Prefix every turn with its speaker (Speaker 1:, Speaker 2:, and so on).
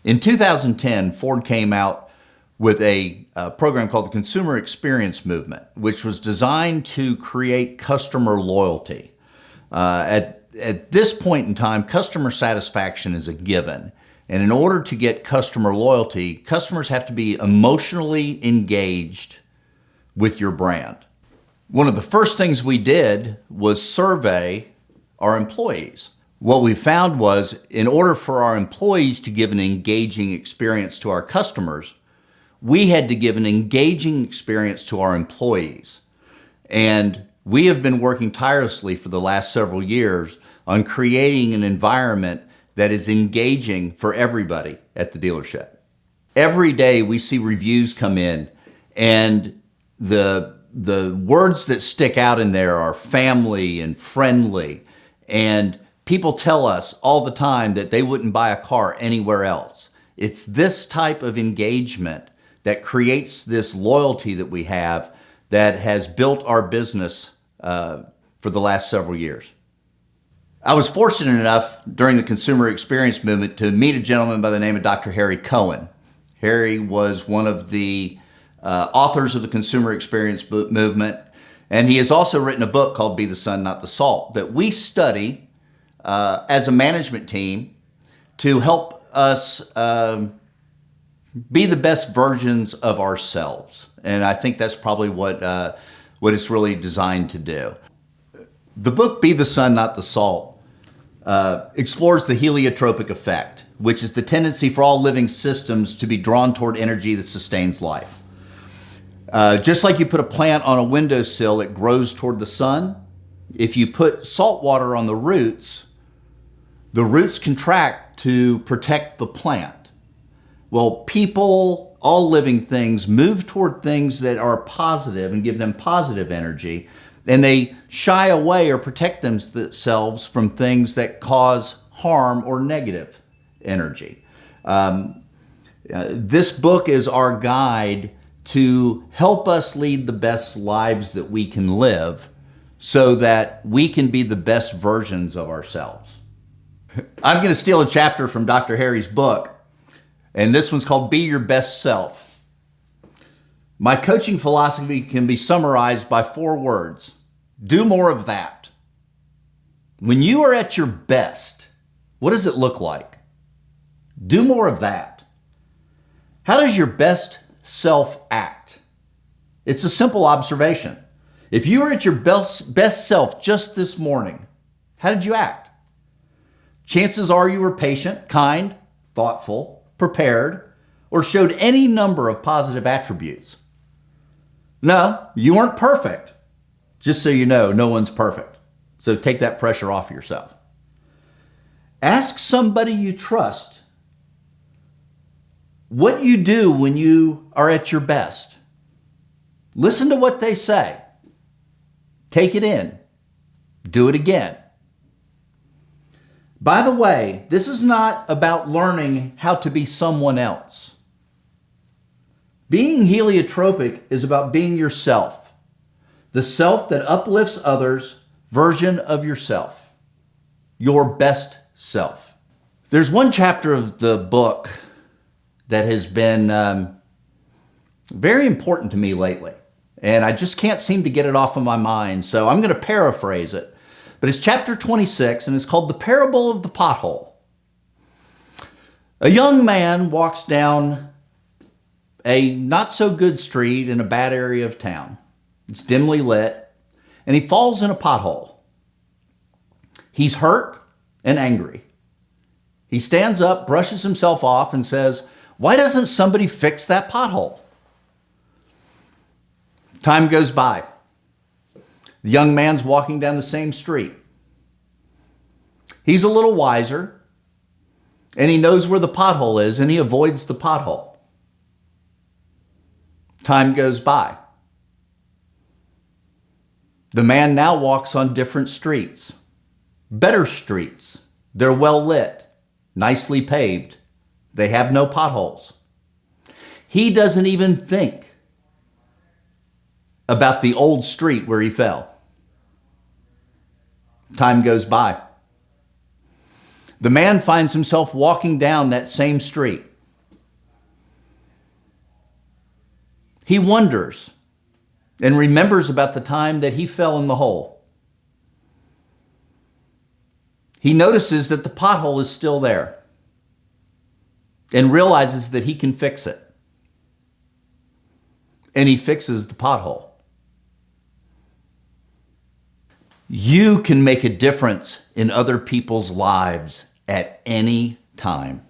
Speaker 1: In 2010, Ford came out with a program called the Consumer Experience Movement, which was designed to create customer loyalty. At this point in time, customer satisfaction is a given. And in order to get customer loyalty, customers have to be emotionally engaged with your brand. One of the first things we did was survey our employees. What we found was, in order for our employees to give an engaging experience to our customers, we had to give an engaging experience to our employees. And we have been working tirelessly for the last several years on creating an environment that is engaging for everybody at the dealership. Every day we see reviews come in, and the words that stick out in there are family and friendly, and people tell us all the time that they wouldn't buy a car anywhere else. It's this type of engagement that creates this loyalty that we have that has built our business for the last several years. I was fortunate enough during the consumer experience movement to meet a gentleman by the name of Dr. Harry Cohen. Harry was one of the authors of the consumer experience movement, and he has also written a book called Be the Sun, Not the Salt, that we study as a management team to help us be the best versions of ourselves. And I think that's probably what it's really designed to do. The book Be the Sun, Not the Salt explores the heliotropic effect, which is the tendency for all living systems to be drawn toward energy that sustains life. Just like you put a plant on a windowsill, it grows toward the sun. If you put salt water on the roots contract to protect the plant. Well, people, all living things, move toward things that are positive and give them positive energy, and they shy away or protect themselves from things that cause harm or negative energy. This book is our guide to help us lead the best lives that we can live so that we can be the best versions of ourselves. I'm going to steal a chapter from Dr. Harry's book, and this one's called Be Your Best Self. My coaching philosophy can be summarized by 4 words. Do more of that. When you are at your best, what does it look like? Do more of that. How does your best self act? It's a simple observation. If you were at your best self just this morning, how did you act? Chances are you were patient, kind, thoughtful, prepared, or showed any number of positive attributes. No, you weren't perfect. Just so you know, no one's perfect. So take that pressure off yourself. Ask somebody you trust what you do when you are at your best. Listen to what they say. Take it in. Do it again. By the way, this is not about learning how to be someone else. Being heliotropic is about being yourself, the self that uplifts others, version of yourself, your best self. There's one chapter of the book that has been very important to me lately, and I just can't seem to get it off of my mind, so I'm going to paraphrase it. But it's chapter 26, and it's called The Parable of the Pothole. A young man walks down a not-so-good street in a bad area of town. It's dimly lit, and he falls in a pothole. He's hurt and angry. He stands up, brushes himself off, and says, "Why doesn't somebody fix that pothole?" Time goes by. The young man's walking down the same street. He's a little wiser, and he knows where the pothole is, and he avoids the pothole. Time goes by. The man now walks on different streets, better streets. They're well lit, nicely paved. They have no potholes. He doesn't even think about the old street where he fell. Time goes by. The man finds himself walking down that same street. He wonders and remembers about the time that he fell in the hole. He notices that the pothole is still there and realizes that he can fix it. And he fixes the pothole. You can make a difference in other people's lives at any time.